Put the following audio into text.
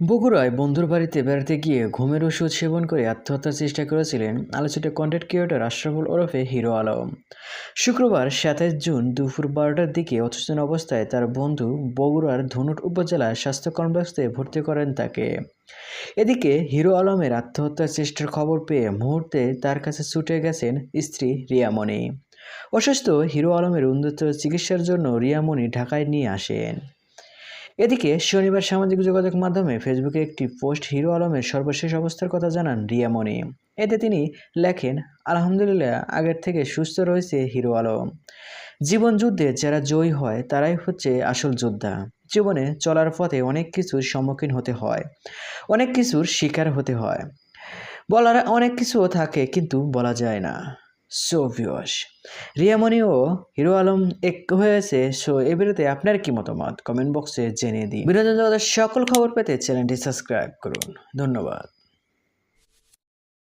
বগুড়ায় বন্ধুর বাড়িতে বেড়াতে গিয়ে ঘুমের ওষুধ সেবন করে আত্মহত্যার চেষ্টা করেছিলেন আলোচিত কন্টেন্ট ক্রিয়েটর আশরাফুল ওরফে হিরো আলম। শুক্রবার ২৭ জুন দুপুর ১২টার দিকে অচেতন অবস্থায় তার বন্ধু বগুড়ার ধুনট উপজেলার স্বাস্থ্য কমপ্লেক্সে ভর্তি করেন তাকে। এদিকে হিরো আলমের আত্মহত্যার চেষ্টার খবর পেয়ে মুহূর্তে তার কাছে ছুটে গেছেন স্ত্রী রিয়ামণি। অসুস্থ হিরো আলমের উন্নত চিকিৎসার জন্য রিয়ামণি ঢাকায় নিয়ে আসেন। এদিকে শনিবার সামাজিক যোগাযোগ মাধ্যমে ফেসবুকে একটি পোস্ট হিরো আলমের সর্বশেষ অবস্থার কথা জানান রিয়ামণি। এতে তিনি লেখেন, আলহামদুলিল্লাহ, আগের থেকে সুস্থ রয়েছে হিরো আলম। জীবন যুদ্ধে যারা জয়ী হয় তারাই হচ্ছে আসল যোদ্ধা। জীবনে চলার পথে অনেক কিছুর সম্মুখীন হতে হয়, অনেক কিছুর শিকার হতে হয়। বলার অনেক কিছুও থাকে কিন্তু বলা যায় না। সো ভিউয়ার্স, রিয়ামণি ও হিরো আলম এক হয়েছে। সো এই ভিডিওতে আপনার কি মতামত কমেন্ট বক্সে জেনে দিন। বিনোদন জগতের সকল খবর পেতে চ্যানেলটি সাবস্ক্রাইব করুন। ধন্যবাদ।